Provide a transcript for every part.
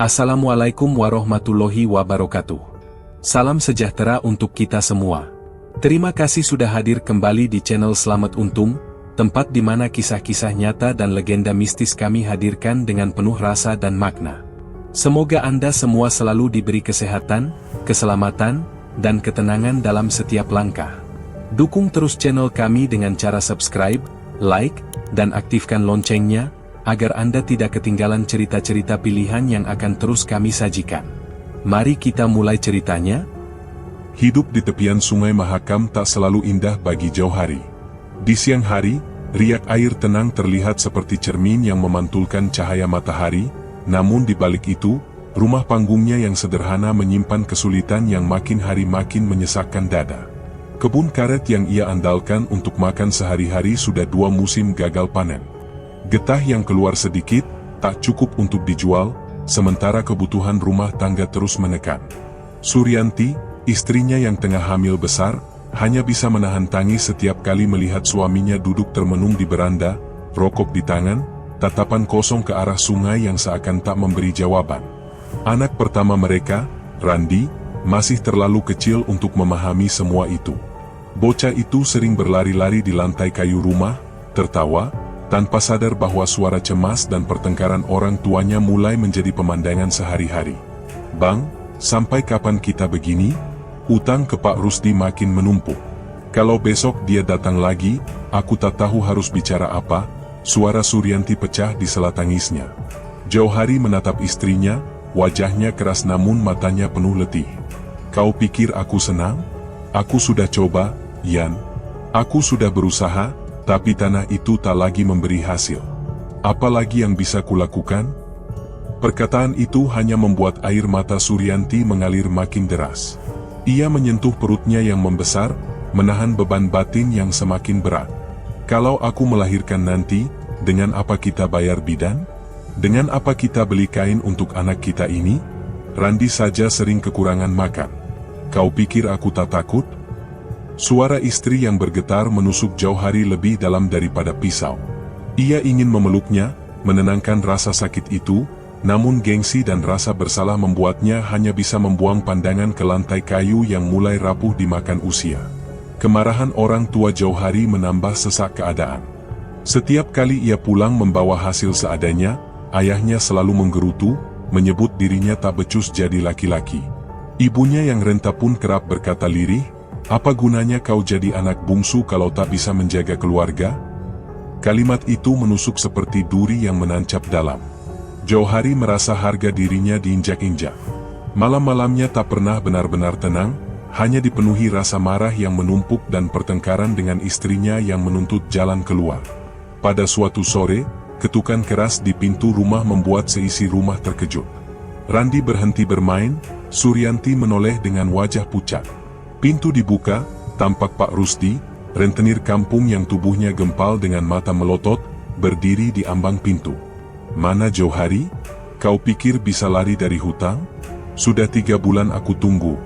Assalamualaikum warahmatullahi wabarakatuh. Salam sejahtera untuk kita semua. Terima kasih sudah hadir kembali di channel Selamat Untung, tempat di mana kisah-kisah nyata dan legenda mistis kami hadirkan dengan penuh rasa dan makna. Semoga Anda semua selalu diberi kesehatan, keselamatan, dan ketenangan dalam setiap langkah. Dukung terus channel kami dengan cara subscribe, like, dan aktifkan loncengnya, agar Anda tidak ketinggalan cerita-cerita pilihan yang akan terus kami sajikan. Mari kita mulai ceritanya. Hidup di tepian Sungai Mahakam tak selalu indah bagi Jauhari. Di siang hari, riak air tenang terlihat seperti cermin yang memantulkan cahaya matahari, namun di balik itu, rumah panggungnya yang sederhana menyimpan kesulitan yang makin hari makin menyesakkan dada. Kebun karet yang ia andalkan untuk makan sehari-hari sudah 2 musim gagal panen. Getah yang keluar sedikit, tak cukup untuk dijual, sementara kebutuhan rumah tangga terus menekan. Suryanti, istrinya yang tengah hamil besar, hanya bisa menahan tangis setiap kali melihat suaminya duduk termenung di beranda, rokok di tangan, tatapan kosong ke arah sungai yang seakan tak memberi jawaban. Anak pertama mereka, Randi, masih terlalu kecil untuk memahami semua itu. Bocah itu sering berlari-lari di lantai kayu rumah, tertawa, tanpa sadar bahwa suara cemas dan pertengkaran orang tuanya mulai menjadi pemandangan sehari-hari. "Bang, sampai kapan kita begini? Utang ke Pak Rusdi makin menumpuk. Kalau besok dia datang lagi, aku tak tahu harus bicara apa." Suara Suryanti pecah di sela tangisnya. Jauhari menatap istrinya, wajahnya keras namun matanya penuh letih. "Kau pikir aku senang? Aku sudah coba, Yan. Aku sudah berusaha, tapi tanah itu tak lagi memberi hasil. Apa lagi yang bisa kulakukan?" Perkataan itu hanya membuat air mata Suryanti mengalir makin deras. Ia menyentuh perutnya yang membesar, menahan beban batin yang semakin berat. "Kalau aku melahirkan nanti, dengan apa kita bayar bidan? Dengan apa kita beli kain untuk anak kita ini? Randi saja sering kekurangan makan. Kau pikir aku tak takut?" Suara istri yang bergetar menusuk Jauhari lebih dalam daripada pisau. Ia ingin memeluknya, menenangkan rasa sakit itu, namun gengsi dan rasa bersalah membuatnya hanya bisa membuang pandangan ke lantai kayu yang mulai rapuh dimakan usia. Kemarahan orang tua Jauhari menambah sesak keadaan. Setiap kali ia pulang membawa hasil seadanya, ayahnya selalu menggerutu, menyebut dirinya tak becus jadi laki-laki. Ibunya yang renta pun kerap berkata lirih, "Apa gunanya kau jadi anak bungsu kalau tak bisa menjaga keluarga?" Kalimat itu menusuk seperti duri yang menancap dalam. Jauhari merasa harga dirinya diinjak-injak. Malam-malamnya tak pernah benar-benar tenang, hanya dipenuhi rasa marah yang menumpuk dan pertengkaran dengan istrinya yang menuntut jalan keluar. Pada suatu sore, ketukan keras di pintu rumah membuat seisi rumah terkejut. Randi berhenti bermain, Suryanti menoleh dengan wajah pucat. Pintu dibuka, tampak Pak Rusdi, rentenir kampung yang tubuhnya gempal dengan mata melotot, berdiri di ambang pintu. "Mana Jauhari? Kau pikir bisa lari dari hutang? Sudah 3 bulan aku tunggu.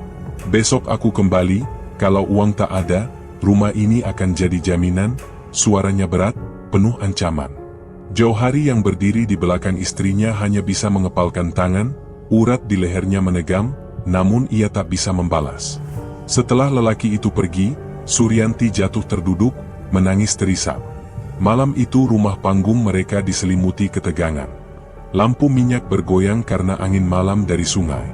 Besok aku kembali, kalau uang tak ada, rumah ini akan jadi jaminan." Suaranya berat, penuh ancaman. Jauhari yang berdiri di belakang istrinya hanya bisa mengepalkan tangan, urat di lehernya menegam, namun ia tak bisa membalas. Setelah lelaki itu pergi, Suryanti jatuh terduduk, menangis terisak. Malam itu rumah panggung mereka diselimuti ketegangan. Lampu minyak bergoyang karena angin malam dari sungai.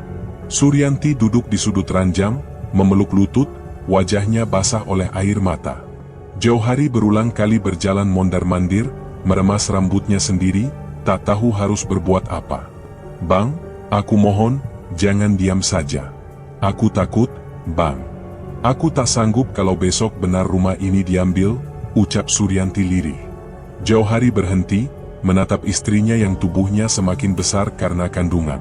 Suryanti duduk di sudut ranjang, memeluk lutut, wajahnya basah oleh air mata. Jauhari berulang kali berjalan mondar-mandir, meremas rambutnya sendiri, tak tahu harus berbuat apa. "Bang, aku mohon, jangan diam saja. Aku takut, Bang. Aku tak sanggup kalau besok benar rumah ini diambil," ucap Suryanti lirih. Jauhari berhenti, menatap istrinya yang tubuhnya semakin besar karena kandungan.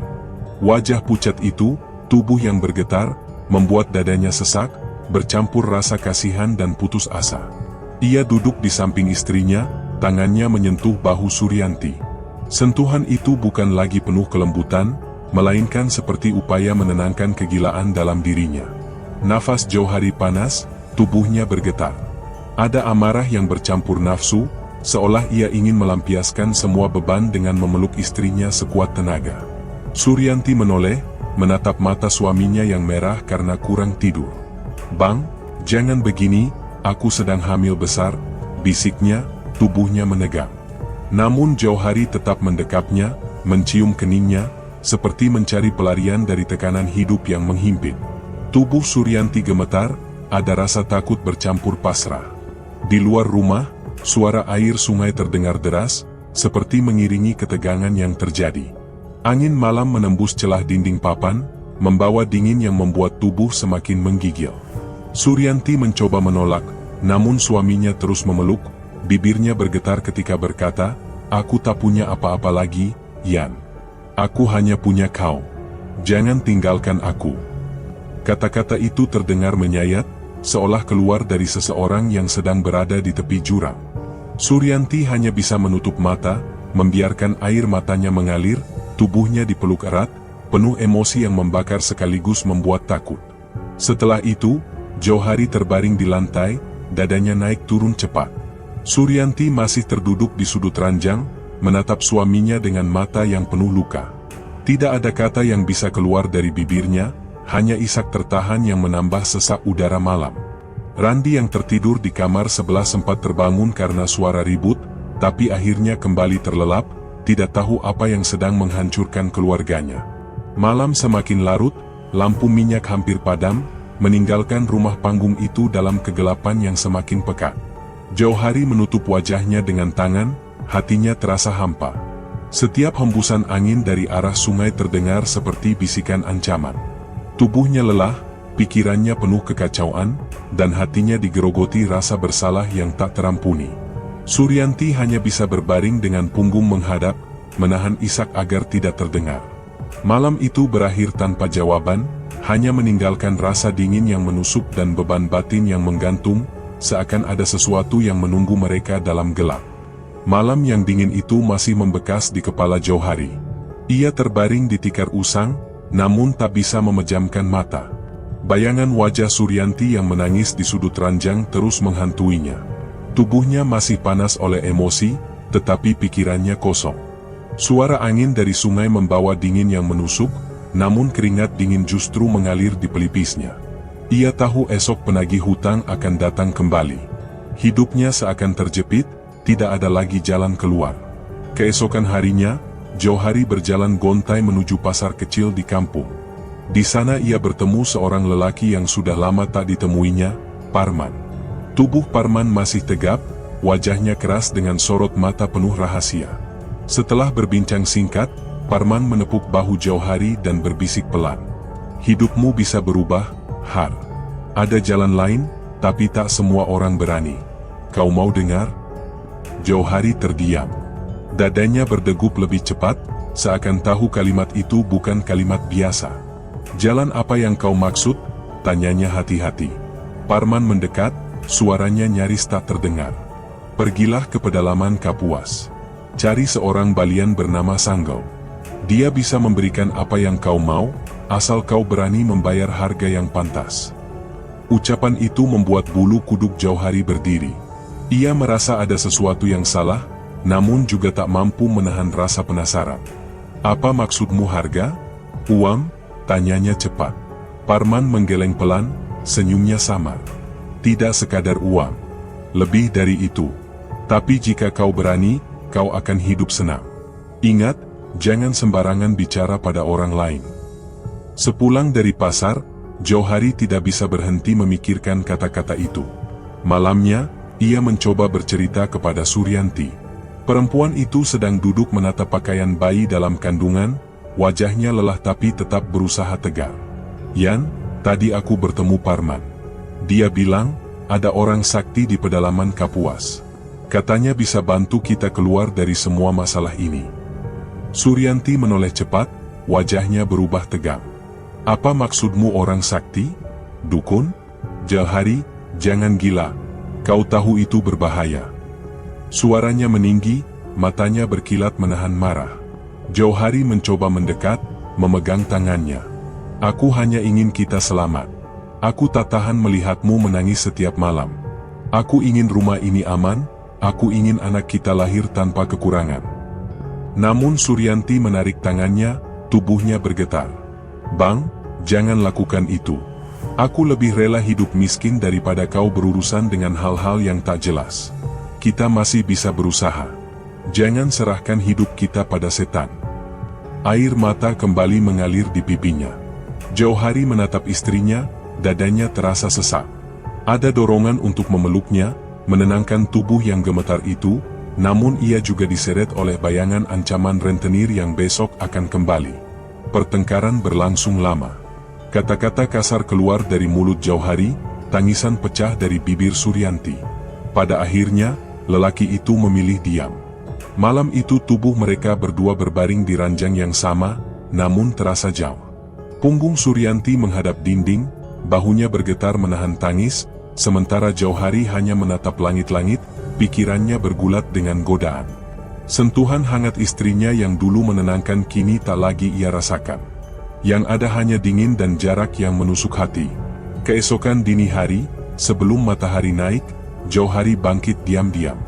Wajah pucat itu, tubuh yang bergetar, membuat dadanya sesak, bercampur rasa kasihan dan putus asa. Ia duduk di samping istrinya, tangannya menyentuh bahu Suryanti. Sentuhan itu bukan lagi penuh kelembutan, melainkan seperti upaya menenangkan kegilaan dalam dirinya. Nafas Jauhari panas, tubuhnya bergetar. Ada amarah yang bercampur nafsu, seolah ia ingin melampiaskan semua beban dengan memeluk istrinya sekuat tenaga. Suryanti menoleh, menatap mata suaminya yang merah karena kurang tidur. "Bang, jangan begini, aku sedang hamil besar," bisiknya, tubuhnya menegang. Namun Jauhari tetap mendekapnya, mencium keningnya, seperti mencari pelarian dari tekanan hidup yang menghimpit. Tubuh Suryanti gemetar, ada rasa takut bercampur pasrah. Di luar rumah, suara air sungai terdengar deras, seperti mengiringi ketegangan yang terjadi. Angin malam menembus celah dinding papan, membawa dingin yang membuat tubuh semakin menggigil. Suryanti mencoba menolak, namun suaminya terus memeluk, bibirnya bergetar ketika berkata, "Aku tak punya apa-apa lagi, Yan. Aku hanya punya kau. Jangan tinggalkan aku." Kata-kata itu terdengar menyayat, seolah keluar dari seseorang yang sedang berada di tepi jurang. Suryanti hanya bisa menutup mata, membiarkan air matanya mengalir, tubuhnya dipeluk erat, penuh emosi yang membakar sekaligus membuat takut. Setelah itu, Jauhari terbaring di lantai, dadanya naik turun cepat. Suryanti masih terduduk di sudut ranjang, menatap suaminya dengan mata yang penuh luka. Tidak ada kata yang bisa keluar dari bibirnya, hanya isak tertahan yang menambah sesak udara malam. Randi yang tertidur di kamar sebelah sempat terbangun karena suara ribut, tapi akhirnya kembali terlelap, tidak tahu apa yang sedang menghancurkan keluarganya. Malam semakin larut, lampu minyak hampir padam, meninggalkan rumah panggung itu dalam kegelapan yang semakin pekat. Jauhari menutup wajahnya dengan tangan, hatinya terasa hampa. Setiap hembusan angin dari arah sungai terdengar seperti bisikan ancaman. Tubuhnya lelah, pikirannya penuh kekacauan, dan hatinya digerogoti rasa bersalah yang tak terampuni. Suryanti hanya bisa berbaring dengan punggung menghadap, menahan isak agar tidak terdengar. Malam itu berakhir tanpa jawaban, hanya meninggalkan rasa dingin yang menusuk dan beban batin yang menggantung, seakan ada sesuatu yang menunggu mereka dalam gelap. Malam yang dingin itu masih membekas di kepala Jauhari. Ia terbaring di tikar usang, namun tak bisa memejamkan mata. Bayangan wajah Suryanti yang menangis di sudut ranjang terus menghantuinya. Tubuhnya masih panas oleh emosi, tetapi pikirannya kosong. Suara angin dari sungai membawa dingin yang menusuk, namun keringat dingin justru mengalir di pelipisnya. Ia tahu esok penagih hutang akan datang kembali. Hidupnya seakan terjepit, tidak ada lagi jalan keluar. Keesokan harinya, Jauhari berjalan gontai menuju pasar kecil di kampung. Di sana ia bertemu seorang lelaki yang sudah lama tak ditemuinya, Parman. Tubuh Parman masih tegap, wajahnya keras dengan sorot mata penuh rahasia. Setelah berbincang singkat, Parman menepuk bahu Jauhari dan berbisik pelan. "Hidupmu bisa berubah, Har. Ada jalan lain, tapi tak semua orang berani. Kau mau dengar?" Jauhari terdiam. Dadanya berdegup lebih cepat, seakan tahu kalimat itu bukan kalimat biasa. "Jalan apa yang kau maksud?" tanyanya hati-hati. Parman mendekat, suaranya nyaris tak terdengar. "Pergilah ke pedalaman Kapuas. Cari seorang balian bernama Sanggau. Dia bisa memberikan apa yang kau mau, asal kau berani membayar harga yang pantas." Ucapan itu membuat bulu kuduk Jauhari berdiri. Ia merasa ada sesuatu yang salah, namun juga tak mampu menahan rasa penasaran. "Apa maksudmu harga? Uang?" tanyanya cepat. Parman menggeleng pelan, senyumnya samar. "Tidak sekadar uang. Lebih dari itu. Tapi jika kau berani, kau akan hidup senang. Ingat, jangan sembarangan bicara pada orang lain." Sepulang dari pasar, Jauhari tidak bisa berhenti memikirkan kata-kata itu. Malamnya, ia mencoba bercerita kepada Suryanti. Perempuan itu sedang duduk menatap pakaian bayi dalam kandungan, wajahnya lelah tapi tetap berusaha tegar. "Yan, tadi aku bertemu Parman. Dia bilang, ada orang sakti di pedalaman Kapuas. Katanya bisa bantu kita keluar dari semua masalah ini." Suryanti menoleh cepat, wajahnya berubah tegang. "Apa maksudmu orang sakti? Dukun?" "Jauhari, jangan gila. Kau tahu itu berbahaya." Suaranya meninggi, matanya berkilat menahan marah. Jauhari mencoba mendekat, memegang tangannya. "Aku hanya ingin kita selamat. Aku tak tahan melihatmu menangis setiap malam. Aku ingin rumah ini aman, aku ingin anak kita lahir tanpa kekurangan." Namun Suryanti menarik tangannya, tubuhnya bergetar. "Bang, jangan lakukan itu. Aku lebih rela hidup miskin daripada kau berurusan dengan hal-hal yang tak jelas. Kita masih bisa berusaha. Jangan serahkan hidup kita pada setan." Air mata kembali mengalir di pipinya. Jauhari menatap istrinya, dadanya terasa sesak. Ada dorongan untuk memeluknya, menenangkan tubuh yang gemetar itu, namun ia juga diseret oleh bayangan ancaman rentenir yang besok akan kembali. Pertengkaran berlangsung lama. Kata-kata kasar keluar dari mulut Jauhari, tangisan pecah dari bibir Suryanti. Pada akhirnya, lelaki itu memilih diam. Malam itu tubuh mereka berdua berbaring di ranjang yang sama, namun terasa jauh. Punggung Suryanti menghadap dinding, bahunya bergetar menahan tangis, sementara Jauhari hanya menatap langit-langit, pikirannya bergulat dengan godaan. Sentuhan hangat istrinya yang dulu menenangkan kini tak lagi ia rasakan. Yang ada hanya dingin dan jarak yang menusuk hati. Keesokan dini hari, sebelum matahari naik, Jauhari bangkit diam-diam.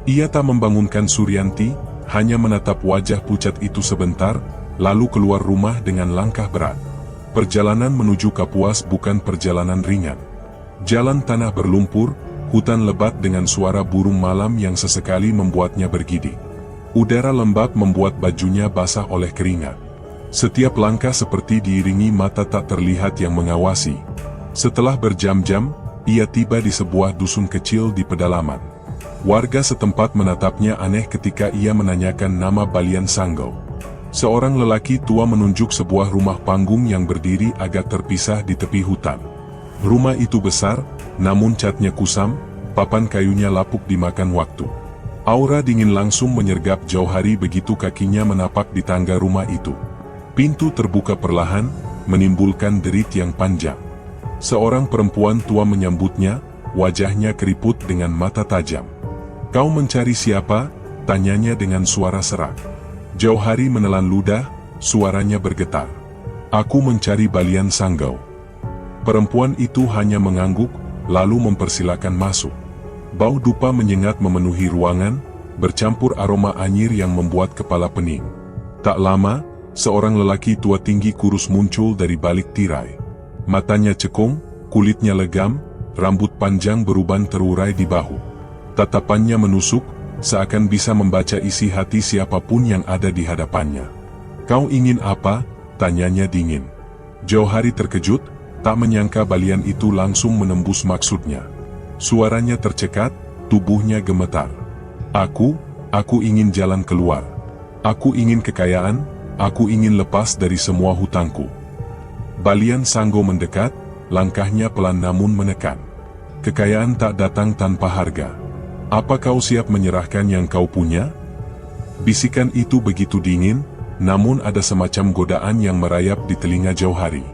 Ia tak membangunkan Suryanti, hanya menatap wajah pucat itu sebentar, lalu keluar rumah dengan langkah berat. Perjalanan menuju Kapuas bukan perjalanan ringan. Jalan tanah berlumpur, hutan lebat dengan suara burung malam yang sesekali membuatnya bergidik. Udara lembab membuat bajunya basah oleh keringat. Setiap langkah seperti diiringi mata tak terlihat yang mengawasi. Setelah berjam-jam, ia tiba di sebuah dusun kecil di pedalaman. Warga setempat menatapnya aneh ketika ia menanyakan nama Balian Sanggau. Seorang lelaki tua menunjuk sebuah rumah panggung yang berdiri agak terpisah di tepi hutan. Rumah itu besar, namun catnya kusam, papan kayunya lapuk dimakan waktu. Aura dingin langsung menyergap Jauhari begitu kakinya menapak di tangga rumah itu. Pintu terbuka perlahan, menimbulkan derit yang panjang. Seorang perempuan tua menyambutnya, wajahnya keriput dengan mata tajam. "Kau mencari siapa?" tanyanya dengan suara serak. Jauhari menelan ludah, suaranya bergetar. "Aku mencari Balian Sanggau." Perempuan itu hanya mengangguk, lalu mempersilakan masuk. Bau dupa menyengat memenuhi ruangan, bercampur aroma anyir yang membuat kepala pening. Tak lama, seorang lelaki tua tinggi kurus muncul dari balik tirai. Matanya cekung, kulitnya legam, rambut panjang beruban terurai di bahu. Tatapannya menusuk, seakan bisa membaca isi hati siapapun yang ada di hadapannya. "Kau ingin apa?" tanyanya dingin. Jauhari terkejut, tak menyangka Balian itu langsung menembus maksudnya. Suaranya tercekat, tubuhnya gemetar. Aku ingin jalan keluar. Aku ingin kekayaan, aku ingin lepas dari semua hutangku." Balian Sanggau mendekat, langkahnya pelan namun menekan. "Kekayaan tak datang tanpa harga. Apa kau siap menyerahkan yang kau punya?" Bisikan itu begitu dingin, namun ada semacam godaan yang merayap di telinga Jauhari.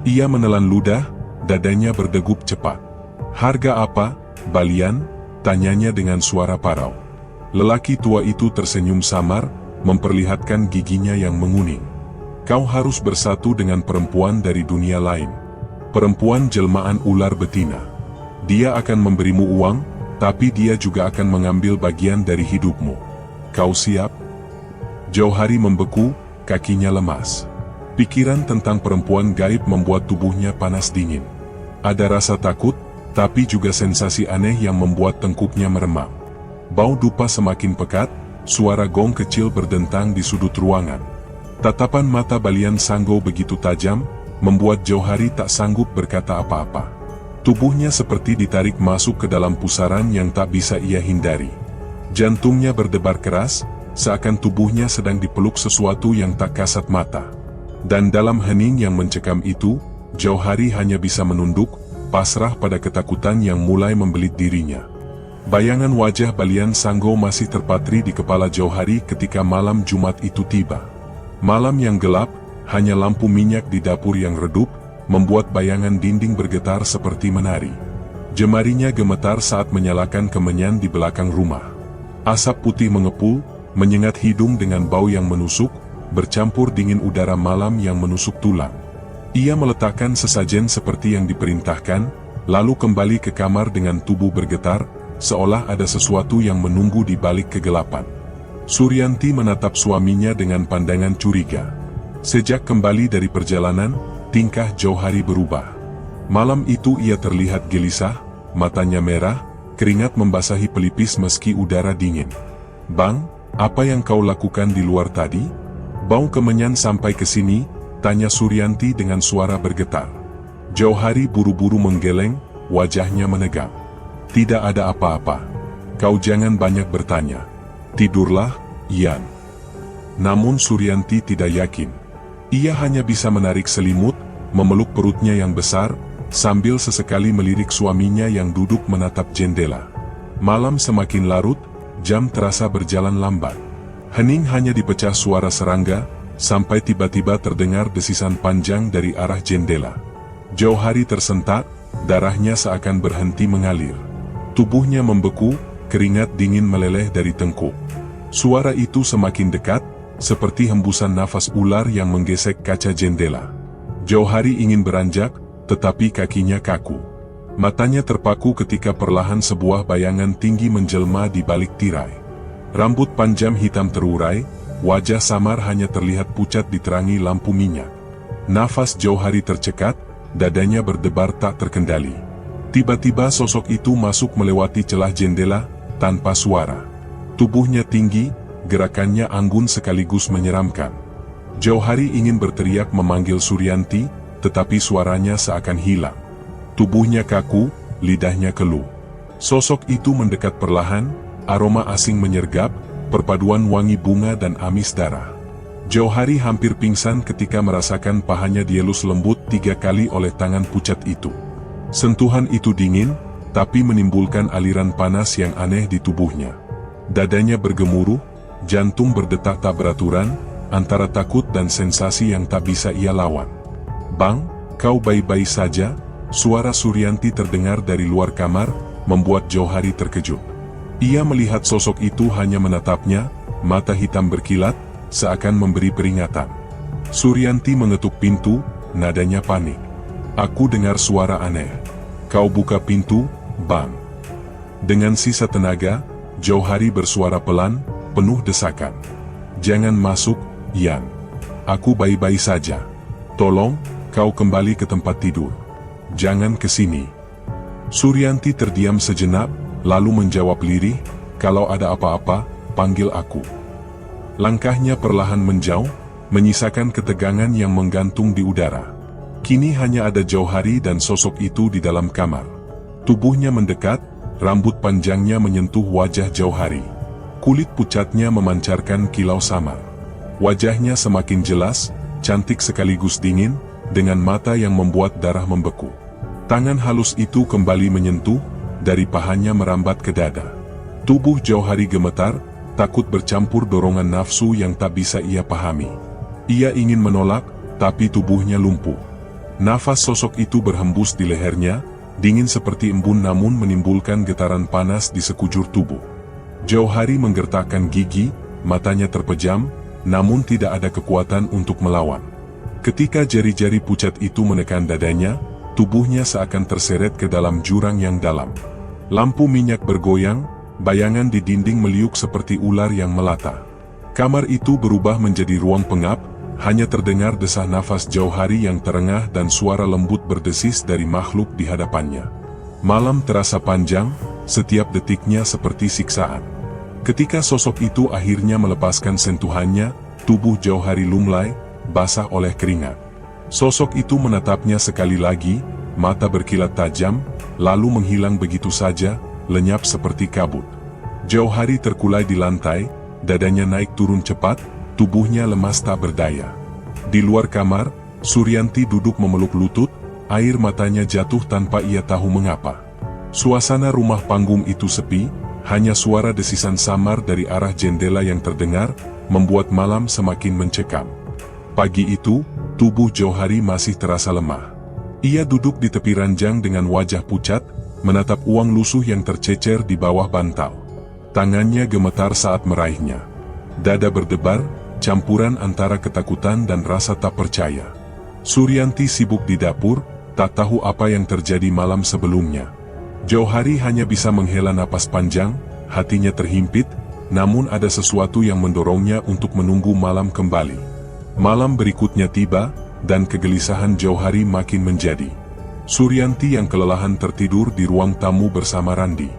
Ia menelan ludah, dadanya berdegup cepat. "Harga apa, Balian?" tanyanya dengan suara parau. Lelaki tua itu tersenyum samar, memperlihatkan giginya yang menguning. "Kau harus bersatu dengan perempuan dari dunia lain. Perempuan jelmaan ular betina. Dia akan memberimu uang, tapi dia juga akan mengambil bagian dari hidupmu. Kau siap?" Jauhari membeku, kakinya lemas. Pikiran tentang perempuan gaib membuat tubuhnya panas dingin. Ada rasa takut, tapi juga sensasi aneh yang membuat tengkuknya meremang. Bau dupa semakin pekat, suara gong kecil berdentang di sudut ruangan. Tatapan mata Balian Sanggau begitu tajam, membuat Jauhari tak sanggup berkata apa-apa. Tubuhnya seperti ditarik masuk ke dalam pusaran yang tak bisa ia hindari. Jantungnya berdebar keras, seakan tubuhnya sedang dipeluk sesuatu yang tak kasat mata. Dan dalam hening yang mencekam itu, Jauhari hanya bisa menunduk, pasrah pada ketakutan yang mulai membelit dirinya. Bayangan wajah Balian Sanggau masih terpatri di kepala Jauhari ketika malam Jumat itu tiba. Malam yang gelap, hanya lampu minyak di dapur yang redup, membuat bayangan dinding bergetar seperti menari. Jemarinya gemetar saat menyalakan kemenyan di belakang rumah. Asap putih mengepul, menyengat hidung dengan bau yang menusuk, bercampur dingin udara malam yang menusuk tulang. Ia meletakkan sesajen seperti yang diperintahkan, lalu kembali ke kamar dengan tubuh bergetar, seolah ada sesuatu yang menunggu di balik kegelapan. Suryanti menatap suaminya dengan pandangan curiga. Sejak kembali dari perjalanan, tingkah Jauhari berubah. Malam itu ia terlihat gelisah, matanya merah, keringat membasahi pelipis meski udara dingin. "Bang, apa yang kau lakukan di luar tadi? Bau kemenyan sampai ke sini?" tanya Suryanti dengan suara bergetar. Jauhari buru-buru menggeleng, wajahnya menegak. "Tidak ada apa-apa. Kau jangan banyak bertanya. Tidurlah, Ian." Namun Suryanti tidak yakin. Ia hanya bisa menarik selimut, memeluk perutnya yang besar, sambil sesekali melirik suaminya yang duduk menatap jendela. Malam semakin larut, jam terasa berjalan lambat. Hening hanya dipecah suara serangga, sampai tiba-tiba terdengar desisan panjang dari arah jendela. Jauhari tersentak, darahnya seakan berhenti mengalir. Tubuhnya membeku, keringat dingin meleleh dari tengkuk. Suara itu semakin dekat, seperti hembusan nafas ular yang menggesek kaca jendela. Jauhari ingin beranjak, tetapi kakinya kaku. Matanya terpaku ketika perlahan sebuah bayangan tinggi menjelma di balik tirai. Rambut panjang hitam terurai, wajah samar hanya terlihat pucat diterangi lampu minyak. Nafas Jauhari tercekat, dadanya berdebar tak terkendali. Tiba-tiba sosok itu masuk melewati celah jendela, tanpa suara. Tubuhnya tinggi, gerakannya anggun sekaligus menyeramkan. Jauhari ingin berteriak memanggil Suryanti, tetapi suaranya seakan hilang. Tubuhnya kaku, lidahnya keluh. Sosok itu mendekat perlahan, aroma asing menyergap, perpaduan wangi bunga dan amis darah. Jauhari hampir pingsan ketika merasakan pahanya dielus lembut 3 kali oleh tangan pucat itu. Sentuhan itu dingin, tapi menimbulkan aliran panas yang aneh di tubuhnya. Dadanya bergemuruh, jantung berdetak tak beraturan, antara takut dan sensasi yang tak bisa ia lawan. "Bang, kau baik-baik saja?" Suara Suryanti terdengar dari luar kamar, membuat Jauhari terkejut. Ia melihat sosok itu hanya menatapnya, mata hitam berkilat, seakan memberi peringatan. Suryanti mengetuk pintu, nadanya panik. "Aku dengar suara aneh. Kau buka pintu, Bang." Dengan sisa tenaga, Jauhari bersuara pelan, penuh desakan. "Jangan masuk, Ian. Aku baik-baik saja. Tolong, kau kembali ke tempat tidur. Jangan ke sini." Suryanti terdiam sejenak, lalu menjawab lirih, "Kalau ada apa-apa, panggil aku." Langkahnya perlahan menjauh, menyisakan ketegangan yang menggantung di udara. Kini hanya ada Jauhari dan sosok itu di dalam kamar. Tubuhnya mendekat, rambut panjangnya menyentuh wajah Jauhari. Kulit pucatnya memancarkan kilau samar. Wajahnya semakin jelas, cantik sekaligus dingin, dengan mata yang membuat darah membeku. Tangan halus itu kembali menyentuh, dari pahanya merambat ke dada. Tubuh Jauhari gemetar, takut bercampur dorongan nafsu yang tak bisa ia pahami. Ia ingin menolak, tapi tubuhnya lumpuh. Nafas sosok itu berhembus di lehernya, dingin seperti embun namun menimbulkan getaran panas di sekujur tubuh. Jauhari menggertakkan gigi, matanya terpejam, namun tidak ada kekuatan untuk melawan. Ketika jari-jari pucat itu menekan dadanya, tubuhnya seakan terseret ke dalam jurang yang dalam. Lampu minyak bergoyang, bayangan di dinding meliuk seperti ular yang melata. Kamar itu berubah menjadi ruang pengap, hanya terdengar desah nafas Jauhari yang terengah dan suara lembut berdesis dari makhluk di hadapannya. Malam terasa panjang, setiap detiknya seperti siksaan. Ketika sosok itu akhirnya melepaskan sentuhannya, tubuh Jauhari lunglai, basah oleh keringat. Sosok itu menatapnya sekali lagi, mata berkilat tajam, lalu menghilang begitu saja, lenyap seperti kabut. Jauhari terkulai di lantai, dadanya naik turun cepat, tubuhnya lemas tak berdaya. Di luar kamar, Suryanti duduk memeluk lutut, air matanya jatuh tanpa ia tahu mengapa. Suasana rumah panggung itu sepi, hanya suara desisan samar dari arah jendela yang terdengar, membuat malam semakin mencekam. Pagi itu, tubuh Jauhari masih terasa lemah. Ia duduk di tepi ranjang dengan wajah pucat, menatap uang lusuh yang tercecer di bawah bantal. Tangannya gemetar saat meraihnya. Dada berdebar, campuran antara ketakutan dan rasa tak percaya. Suryanti sibuk di dapur, tak tahu apa yang terjadi malam sebelumnya. Jauhari hanya bisa menghela napas panjang, hatinya terhimpit, namun ada sesuatu yang mendorongnya untuk menunggu malam kembali. Malam berikutnya tiba, dan kegelisahan Jauhari makin menjadi. Suryanti yang kelelahan tertidur di ruang tamu bersama Randi.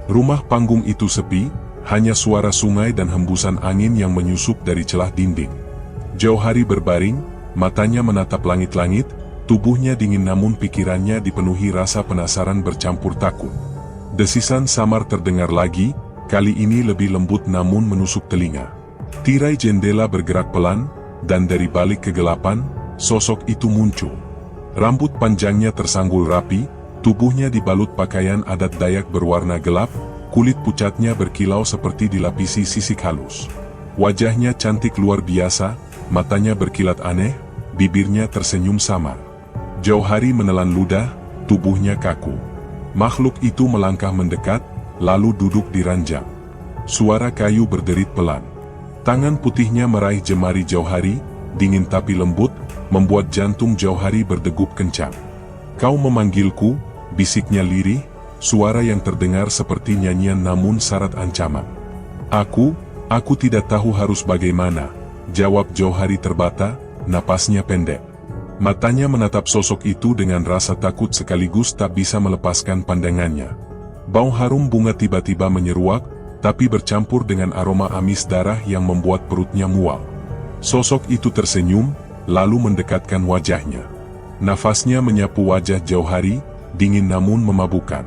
Rumah panggung itu sepi, hanya suara sungai dan hembusan angin yang menyusup dari celah dinding. Jauhari berbaring, matanya menatap langit-langit, tubuhnya dingin namun pikirannya dipenuhi rasa penasaran bercampur takut. Desisan samar terdengar lagi, kali ini lebih lembut namun menusuk telinga. Tirai jendela bergerak pelan, dan dari balik kegelapan, sosok itu muncul. Rambut panjangnya tersanggul rapi, tubuhnya dibalut pakaian adat Dayak berwarna gelap, kulit pucatnya berkilau seperti dilapisi sisik halus. Wajahnya cantik luar biasa, matanya berkilat aneh, bibirnya tersenyum samar. Jauhari menelan ludah, tubuhnya kaku. Makhluk itu melangkah mendekat, lalu duduk di ranjang. Suara kayu berderit pelan. Tangan putihnya meraih jemari Jauhari, dingin tapi lembut, membuat jantung Jauhari berdegup kencang. "Kau memanggilku," bisiknya lirih, suara yang terdengar seperti nyanyian namun syarat ancaman. Aku tidak tahu harus bagaimana," jawab Jauhari terbata, napasnya pendek. Matanya menatap sosok itu dengan rasa takut sekaligus tak bisa melepaskan pandangannya. Bau harum bunga tiba-tiba menyeruak, tapi bercampur dengan aroma amis darah yang membuat perutnya mual. Sosok itu tersenyum, lalu mendekatkan wajahnya. Nafasnya menyapu wajah Jauhari, dingin namun memabukkan.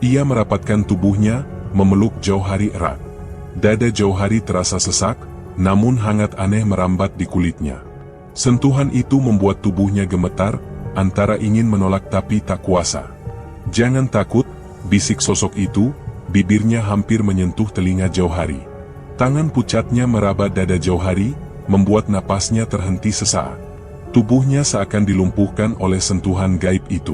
Ia merapatkan tubuhnya, memeluk Jauhari erat. Dada Jauhari terasa sesak, namun hangat aneh merambat di kulitnya. Sentuhan itu membuat tubuhnya gemetar, antara ingin menolak tapi tak kuasa. "Jangan takut," bisik sosok itu, bibirnya hampir menyentuh telinga Jauhari. Tangan pucatnya meraba dada Jauhari, membuat napasnya terhenti sesaat. Tubuhnya seakan dilumpuhkan oleh sentuhan gaib itu.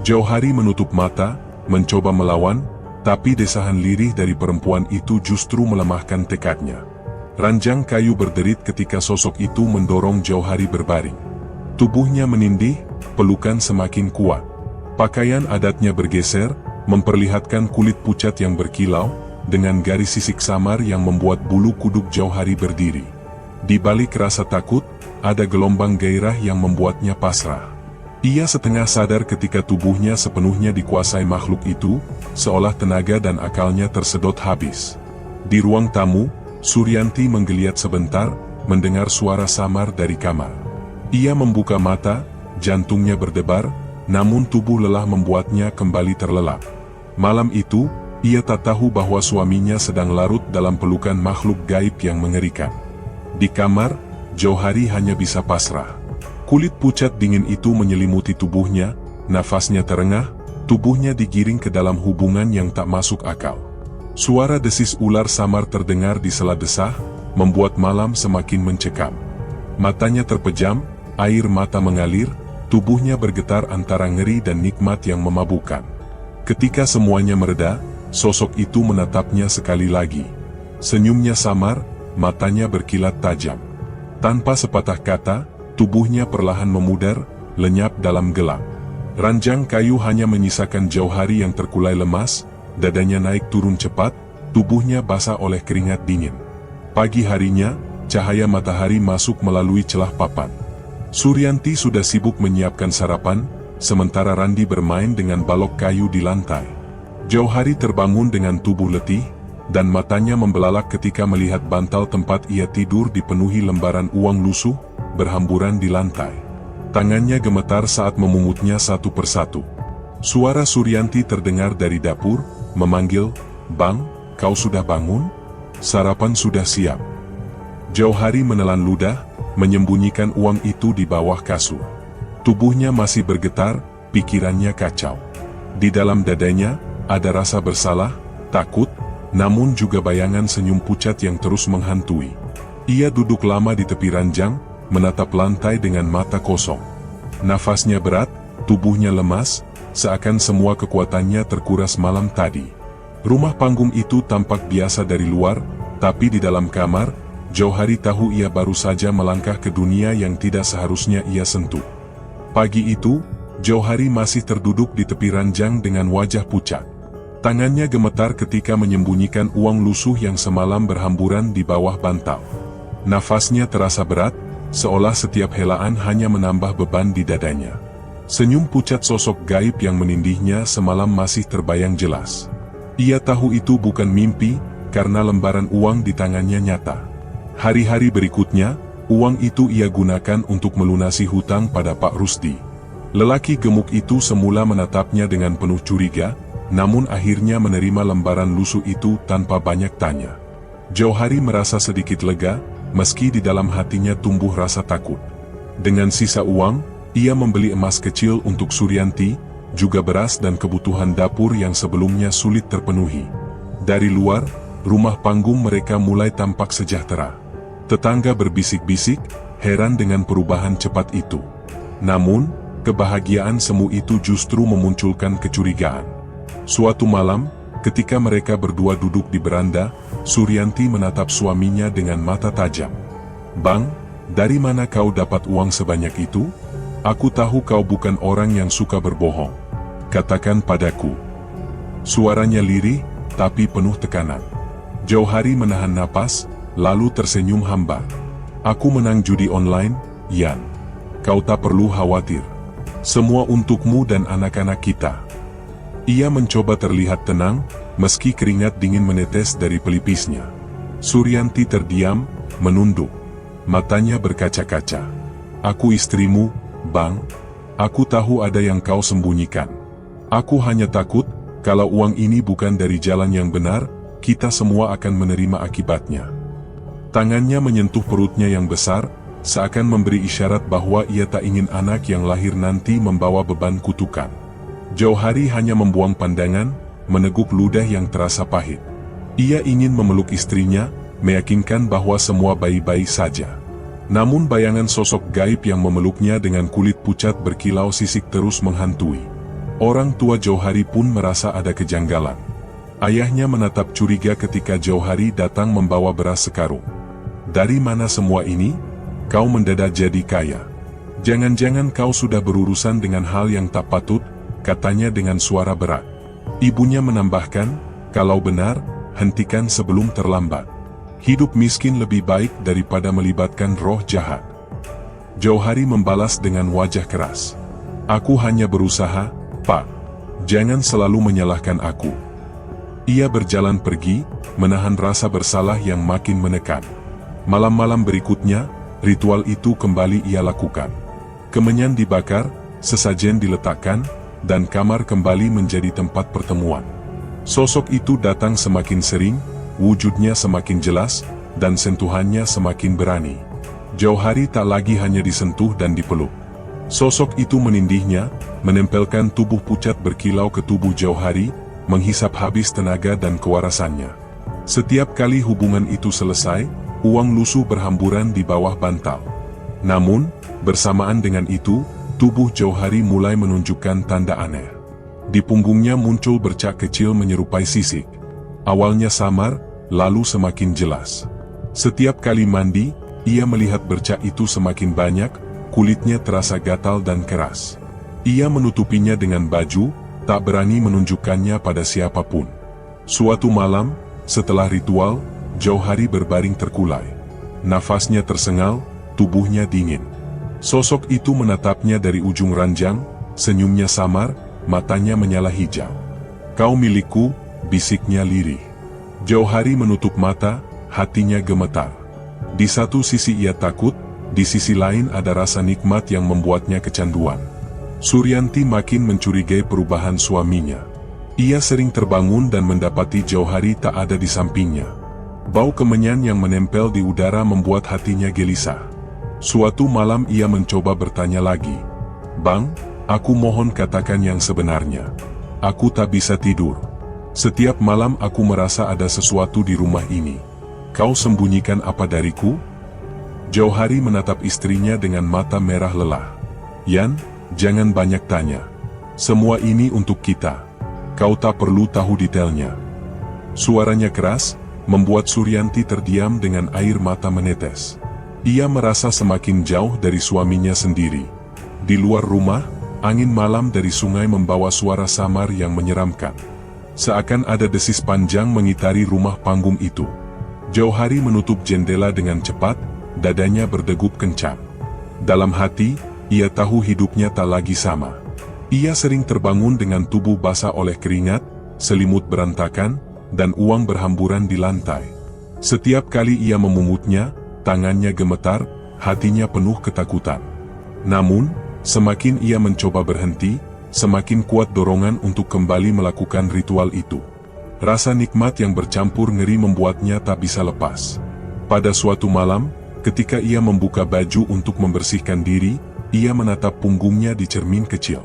Jauhari menutup mata, mencoba melawan, tapi desahan lirih dari perempuan itu justru melemahkan tekadnya. Ranjang kayu berderit ketika sosok itu mendorong Jauhari berbaring. Tubuhnya menindih, pelukan semakin kuat. Pakaian adatnya bergeser, memperlihatkan kulit pucat yang berkilau, dengan garis sisik samar yang membuat bulu kuduk Jauhari berdiri. Di balik rasa takut, ada gelombang gairah yang membuatnya pasrah. Ia setengah sadar ketika tubuhnya sepenuhnya dikuasai makhluk itu, seolah tenaga dan akalnya tersedot habis. Di ruang tamu, Suryanti menggeliat sebentar, mendengar suara samar dari kamar. Ia membuka mata, jantungnya berdebar, namun tubuh lelah membuatnya kembali terlelap. Malam itu, ia tak tahu bahwa suaminya sedang larut dalam pelukan makhluk gaib yang mengerikan. Di kamar, Jauhari hanya bisa pasrah. Kulit pucat dingin itu menyelimuti tubuhnya, nafasnya terengah, tubuhnya digiring ke dalam hubungan yang tak masuk akal. Suara desis ular samar terdengar di sela desah, membuat malam semakin mencekam. Matanya terpejam, air mata mengalir, tubuhnya bergetar antara ngeri dan nikmat yang memabukkan. Ketika semuanya mereda, sosok itu menatapnya sekali lagi. Senyumnya samar, matanya berkilat tajam. Tanpa sepatah kata, tubuhnya perlahan memudar, lenyap dalam gelap. Ranjang kayu hanya menyisakan Jauhari yang terkulai lemas, dadanya naik turun cepat, tubuhnya basah oleh keringat dingin. Pagi harinya, cahaya matahari masuk melalui celah papan. Suryanti sudah sibuk menyiapkan sarapan, sementara Randi bermain dengan balok kayu di lantai. Jauhari terbangun dengan tubuh letih, dan matanya membelalak ketika melihat bantal tempat ia tidur dipenuhi lembaran uang lusuh, berhamburan di lantai. Tangannya gemetar saat memungutnya satu persatu. Suara Suryanti terdengar dari dapur, memanggil, "Bang, kau sudah bangun? Sarapan sudah siap." Jauhari menelan ludah, menyembunyikan uang itu di bawah kasur. Tubuhnya masih bergetar, pikirannya kacau. Di dalam dadanya, ada rasa bersalah, takut, namun juga bayangan senyum pucat yang terus menghantui. Ia duduk lama di tepi ranjang, menatap lantai dengan mata kosong. Nafasnya berat, tubuhnya lemas, seakan semua kekuatannya terkuras malam tadi. Rumah panggung itu tampak biasa dari luar, tapi di dalam kamar, Jauhari tahu ia baru saja melangkah ke dunia yang tidak seharusnya ia sentuh. Pagi itu, Jauhari masih terduduk di tepi ranjang dengan wajah pucat. Tangannya gemetar ketika menyembunyikan uang lusuh yang semalam berhamburan di bawah bantal. Nafasnya terasa berat, seolah setiap helaan hanya menambah beban di dadanya. Senyum pucat sosok gaib yang menindihnya semalam masih terbayang jelas. Ia tahu itu bukan mimpi, karena lembaran uang di tangannya nyata. Hari-hari berikutnya, uang itu ia gunakan untuk melunasi hutang pada Pak Rusdi. Lelaki gemuk itu semula menatapnya dengan penuh curiga, namun akhirnya menerima lembaran lusuh itu tanpa banyak tanya. Jauhari merasa sedikit lega, meski di dalam hatinya tumbuh rasa takut. Dengan sisa uang, ia membeli emas kecil untuk Suryanti, juga beras dan kebutuhan dapur yang sebelumnya sulit terpenuhi. Dari luar, rumah panggung mereka mulai tampak sejahtera. Tetangga berbisik-bisik, heran dengan perubahan cepat itu. Namun, kebahagiaan semu itu justru memunculkan kecurigaan. Suatu malam, ketika mereka berdua duduk di beranda, Suryanti menatap suaminya dengan mata tajam. "Bang, dari mana kau dapat uang sebanyak itu? Aku tahu kau bukan orang yang suka berbohong. Katakan padaku." Suaranya lirih, tapi penuh tekanan. Jauhari menahan napas, lalu tersenyum hambar. "Aku menang judi online, Yan. Kau tak perlu khawatir. Semua untukmu dan anak-anak kita." Ia mencoba terlihat tenang, meski keringat dingin menetes dari pelipisnya. Suryanti terdiam, menunduk. Matanya berkaca-kaca. "Aku istrimu, Bang. Aku tahu ada yang kau sembunyikan. Aku hanya takut, kalau uang ini bukan dari jalan yang benar, kita semua akan menerima akibatnya." Tangannya menyentuh perutnya yang besar, seakan memberi isyarat bahwa ia tak ingin anak yang lahir nanti membawa beban kutukan. Jauhari hanya membuang pandangan, meneguk ludah yang terasa pahit. Ia ingin memeluk istrinya, meyakinkan bahwa semua baik-baik saja. Namun bayangan sosok gaib yang memeluknya dengan kulit pucat berkilau sisik terus menghantui. Orang tua Jauhari pun merasa ada kejanggalan. Ayahnya menatap curiga ketika Jauhari datang membawa beras sekarung. "Dari mana semua ini? Kau mendadak jadi kaya. Jangan-jangan kau sudah berurusan dengan hal yang tak patut," katanya dengan suara berat. Ibunya menambahkan, "Kalau benar, hentikan sebelum terlambat. Hidup miskin lebih baik daripada melibatkan roh jahat." Jauhari membalas dengan wajah keras. "Aku hanya berusaha, Pak. Jangan selalu menyalahkan aku." Ia berjalan pergi, menahan rasa bersalah yang makin menekan. Malam-malam berikutnya, ritual itu kembali ia lakukan. Kemenyan dibakar, sesajen diletakkan, dan kamar kembali menjadi tempat pertemuan. Sosok itu datang semakin sering, wujudnya semakin jelas, dan sentuhannya semakin berani. Jauhari tak lagi hanya disentuh dan dipeluk. Sosok itu menindihnya, menempelkan tubuh pucat berkilau ke tubuh Jauhari, menghisap habis tenaga dan kewarasannya. Setiap kali hubungan itu selesai, uang lusuh berhamburan di bawah bantal. Namun, bersamaan dengan itu, tubuh Jauhari mulai menunjukkan tanda aneh. Di punggungnya muncul bercak kecil menyerupai sisik. Awalnya samar, lalu semakin jelas. Setiap kali mandi, ia melihat bercak itu semakin banyak, kulitnya terasa gatal dan keras. Ia menutupinya dengan baju, tak berani menunjukkannya pada siapapun. Suatu malam, setelah ritual, Jauhari berbaring terkulai. Nafasnya tersengal, tubuhnya dingin. Sosok itu menatapnya dari ujung ranjang, senyumnya samar, matanya menyala hijau. "Kau milikku," bisiknya lirih. Jauhari menutup mata, hatinya gemetar. Di satu sisi ia takut, di sisi lain ada rasa nikmat yang membuatnya kecanduan. Suryanti makin mencurigai perubahan suaminya. Ia sering terbangun dan mendapati Jauhari tak ada di sampingnya. Bau kemenyan yang menempel di udara membuat hatinya gelisah. Suatu malam ia mencoba bertanya lagi. "Bang, aku mohon katakan yang sebenarnya. Aku tak bisa tidur. Setiap malam aku merasa ada sesuatu di rumah ini. Kau sembunyikan apa dariku?" Jauhari menatap istrinya dengan mata merah lelah. "Yan, jangan banyak tanya. Semua ini untuk kita. Kau tak perlu tahu detailnya." Suaranya keras, membuat Suryanti terdiam dengan air mata menetes. Ia merasa semakin jauh dari suaminya sendiri. Di luar rumah, angin malam dari sungai membawa suara samar yang menyeramkan. Seakan ada desis panjang mengitari rumah panggung itu. Jauhari menutup jendela dengan cepat, dadanya berdegup kencang. Dalam hati, ia tahu hidupnya tak lagi sama. Ia sering terbangun dengan tubuh basah oleh keringat, selimut berantakan, dan uang berhamburan di lantai. Setiap kali ia memungutnya, tangannya gemetar, hatinya penuh ketakutan. Namun, semakin ia mencoba berhenti, semakin kuat dorongan untuk kembali melakukan ritual itu. Rasa nikmat yang bercampur ngeri membuatnya tak bisa lepas. Pada suatu malam, ketika ia membuka baju untuk membersihkan diri, ia menatap punggungnya di cermin kecil.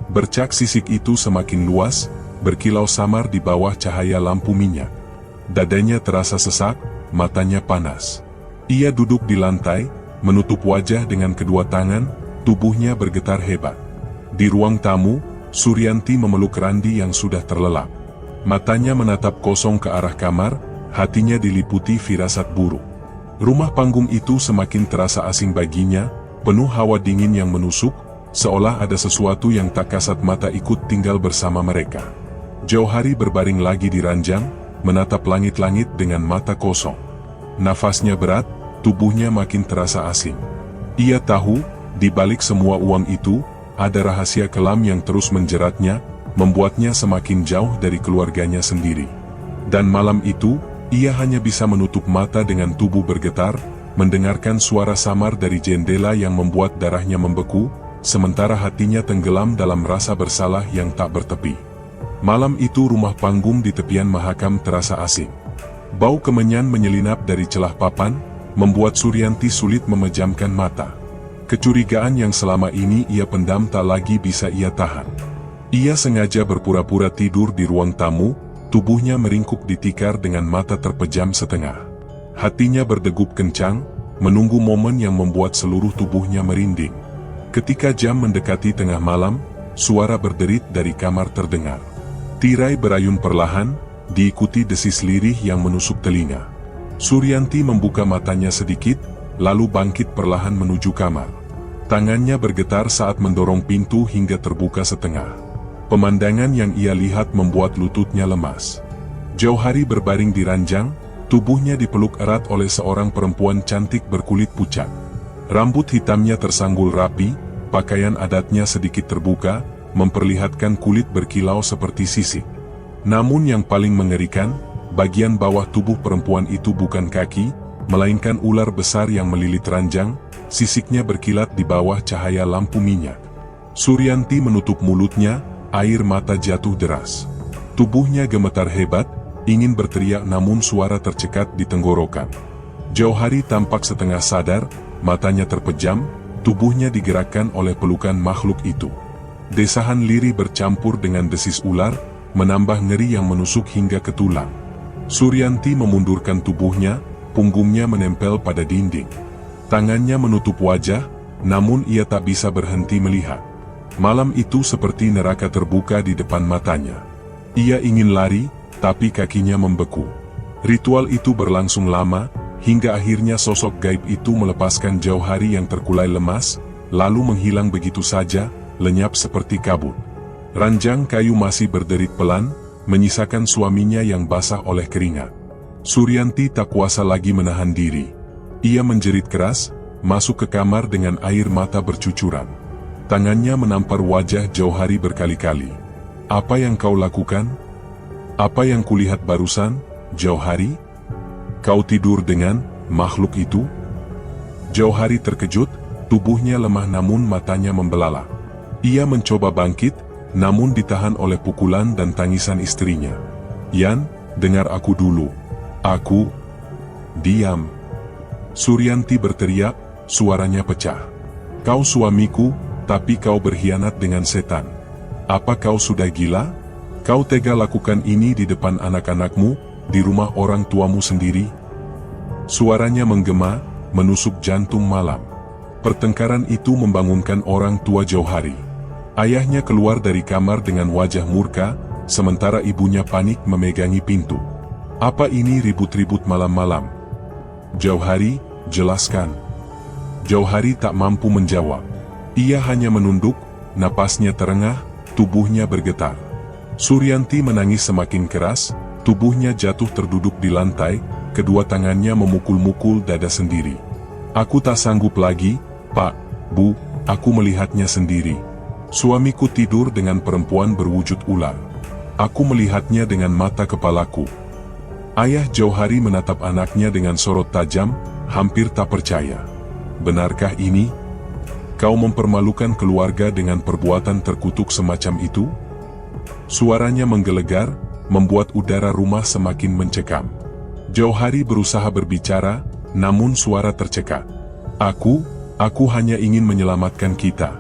Bercak sisik itu semakin luas, berkilau samar di bawah cahaya lampu minyak. Dadanya terasa sesak, matanya panas. Ia duduk di lantai, menutup wajah dengan kedua tangan, tubuhnya bergetar hebat. Di ruang tamu, Suryanti memeluk Randi yang sudah terlelap. Matanya menatap kosong ke arah kamar, hatinya diliputi firasat buruk. Rumah panggung itu semakin terasa asing baginya, penuh hawa dingin yang menusuk, seolah ada sesuatu yang tak kasat mata ikut tinggal bersama mereka. Jauhari berbaring lagi di ranjang, menatap langit-langit dengan mata kosong. Nafasnya berat, tubuhnya makin terasa asing. Ia tahu, di balik semua uang itu, ada rahasia kelam yang terus menjeratnya, membuatnya semakin jauh dari keluarganya sendiri. Dan malam itu, ia hanya bisa menutup mata dengan tubuh bergetar, mendengarkan suara samar dari jendela yang membuat darahnya membeku, sementara hatinya tenggelam dalam rasa bersalah yang tak bertepi. Malam itu rumah panggung di tepian Mahakam terasa asing. Bau kemenyan menyelinap dari celah papan, membuat Suryanti sulit memejamkan mata. Kecurigaan yang selama ini ia pendam tak lagi bisa ia tahan. Ia sengaja berpura-pura tidur di ruang tamu, tubuhnya meringkuk di tikar dengan mata terpejam setengah. Hatinya berdegup kencang, menunggu momen yang membuat seluruh tubuhnya merinding. Ketika jam mendekati tengah malam, suara berderit dari kamar terdengar. Tirai berayun perlahan, diikuti desis lirih yang menusuk telinga. Suryanti membuka matanya sedikit, lalu bangkit perlahan menuju kamar. Tangannya bergetar saat mendorong pintu hingga terbuka setengah. Pemandangan yang ia lihat membuat lututnya lemas. Jauhari berbaring di ranjang, tubuhnya dipeluk erat oleh seorang perempuan cantik berkulit pucat. Rambut hitamnya tersanggul rapi, pakaian adatnya sedikit terbuka, memperlihatkan kulit berkilau seperti sisik. Namun yang paling mengerikan, bagian bawah tubuh perempuan itu bukan kaki, melainkan ular besar yang melilit ranjang, sisiknya berkilat di bawah cahaya lampu minyak. Suryanti menutup mulutnya, air mata jatuh deras. Tubuhnya gemetar hebat, ingin berteriak namun suara tercekat di tenggorokan. Jauhari tampak setengah sadar, matanya terpejam, tubuhnya digerakkan oleh pelukan makhluk itu. Desahan lirih bercampur dengan desis ular, menambah ngeri yang menusuk hingga ke tulang. Suryanti memundurkan tubuhnya, punggungnya menempel pada dinding. Tangannya menutup wajah, namun ia tak bisa berhenti melihat. Malam itu seperti neraka terbuka di depan matanya. Ia ingin lari, tapi kakinya membeku. Ritual itu berlangsung lama, hingga akhirnya sosok gaib itu melepaskan Jauhari yang terkulai lemas, lalu menghilang begitu saja, lenyap seperti kabut. Ranjang kayu masih berderit pelan, menyisakan suaminya yang basah oleh keringat. Suryanti tak kuasa lagi menahan diri. Ia menjerit keras, masuk ke kamar dengan air mata bercucuran. Tangannya menampar wajah Jauhari berkali-kali. "Apa yang kau lakukan? Apa yang kulihat barusan, Jauhari? Kau tidur dengan makhluk itu?" Jauhari terkejut, tubuhnya lemah namun matanya membelalak. Ia mencoba bangkit, namun ditahan oleh pukulan dan tangisan istrinya. "Yan, dengar aku dulu. Aku..." "Diam!" Suryanti berteriak, suaranya pecah. "Kau suamiku, tapi kau berkhianat dengan setan. Apa kau sudah gila? Kau tega lakukan ini di depan anak-anakmu, di rumah orang tuamu sendiri?" Suaranya menggema, menusuk jantung malam. Pertengkaran itu membangunkan orang tua Jauhari. Ayahnya keluar dari kamar dengan wajah murka, sementara ibunya panik memegangi pintu. "Apa ini ribut-ribut malam-malam? Jauhari, jelaskan." Jauhari tak mampu menjawab. Ia hanya menunduk, napasnya terengah, tubuhnya bergetar. Suryanti menangis semakin keras, tubuhnya jatuh terduduk di lantai, kedua tangannya memukul-mukul dada sendiri. Aku tak sanggup lagi, Pak, Bu, aku melihatnya sendiri. Suamiku tidur dengan perempuan berwujud ular. Aku melihatnya dengan mata kepalaku. Ayah Jauhari menatap anaknya dengan sorot tajam, hampir tak percaya. Benarkah ini? Kau mempermalukan keluarga dengan perbuatan terkutuk semacam itu? Suaranya menggelegar, membuat udara rumah semakin mencekam. Jauhari berusaha berbicara, namun suara tercekat. Aku hanya ingin menyelamatkan kita.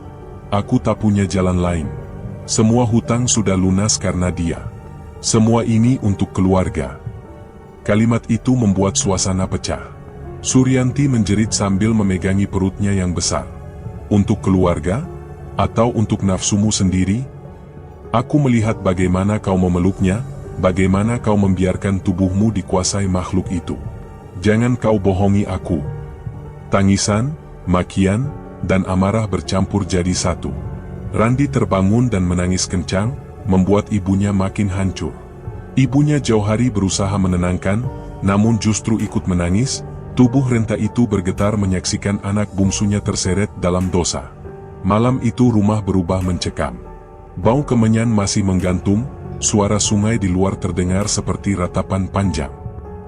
Aku tak punya jalan lain. Semua hutang sudah lunas karena dia. Semua ini untuk keluarga. Kalimat itu membuat suasana pecah. Suryanti menjerit sambil memegangi perutnya yang besar. Untuk keluarga? Atau untuk nafsumu sendiri? Aku melihat bagaimana kau memeluknya, bagaimana kau membiarkan tubuhmu dikuasai makhluk itu. Jangan kau bohongi aku. Tangisan, makian, dan amarah bercampur jadi satu. Randi terbangun dan menangis kencang, membuat ibunya makin hancur. Ibunya Jauhari berusaha menenangkan, namun justru ikut menangis. Tubuh renta itu bergetar menyaksikan anak bungsunya terseret dalam dosa. Malam itu rumah berubah mencekam. Bau kemenyan masih menggantung, suara sungai di luar terdengar seperti ratapan panjang.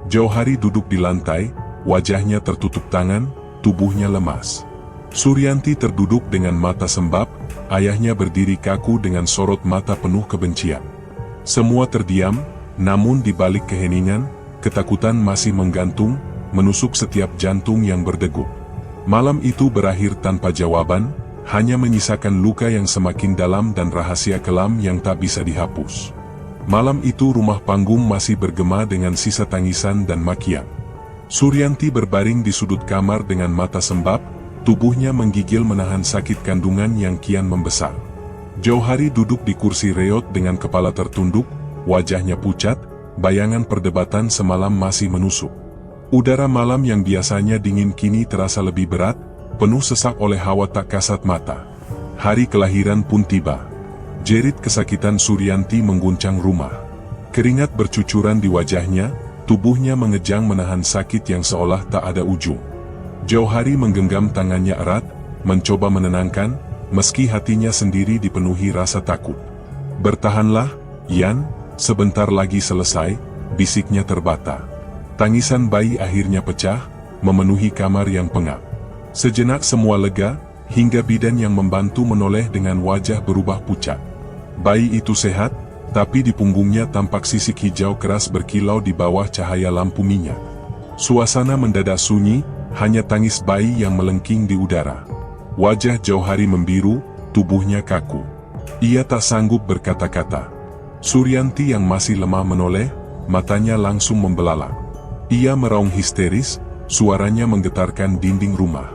Jauhari duduk di lantai, wajahnya tertutup tangan, tubuhnya lemas. Suryanti terduduk dengan mata sembab, ayahnya berdiri kaku dengan sorot mata penuh kebencian. Semua terdiam, namun di balik keheningan, ketakutan masih menggantung, menusuk setiap jantung yang berdegup. Malam itu berakhir tanpa jawaban, hanya menyisakan luka yang semakin dalam dan rahasia kelam yang tak bisa dihapus. Malam itu rumah panggung masih bergema dengan sisa tangisan dan makian. Suryanti berbaring di sudut kamar dengan mata sembab, tubuhnya menggigil menahan sakit kandungan yang kian membesar. Jauhari duduk di kursi reot dengan kepala tertunduk, wajahnya pucat, bayangan perdebatan semalam masih menusuk. Udara malam yang biasanya dingin kini terasa lebih berat, penuh sesak oleh hawa tak kasat mata. Hari kelahiran pun tiba. Jerit kesakitan Suryanti mengguncang rumah. Keringat bercucuran di wajahnya, tubuhnya mengejang menahan sakit yang seolah tak ada ujung. Jauhari menggenggam tangannya erat, mencoba menenangkan, meski hatinya sendiri dipenuhi rasa takut. Bertahanlah, Yan, sebentar lagi selesai, bisiknya terbata. Tangisan bayi akhirnya pecah, memenuhi kamar yang pengap. Sejenak semua lega, hingga bidan yang membantu menoleh dengan wajah berubah pucat. Bayi itu sehat, tapi di punggungnya tampak sisik hijau keras berkilau di bawah cahaya lampu minyak. Suasana mendadak sunyi, hanya tangis bayi yang melengking di udara. Wajah Jauhari membiru, tubuhnya kaku. Ia tak sanggup berkata-kata. Suryanti yang masih lemah menoleh, matanya langsung membelalak. Ia meraung histeris, suaranya menggetarkan dinding rumah.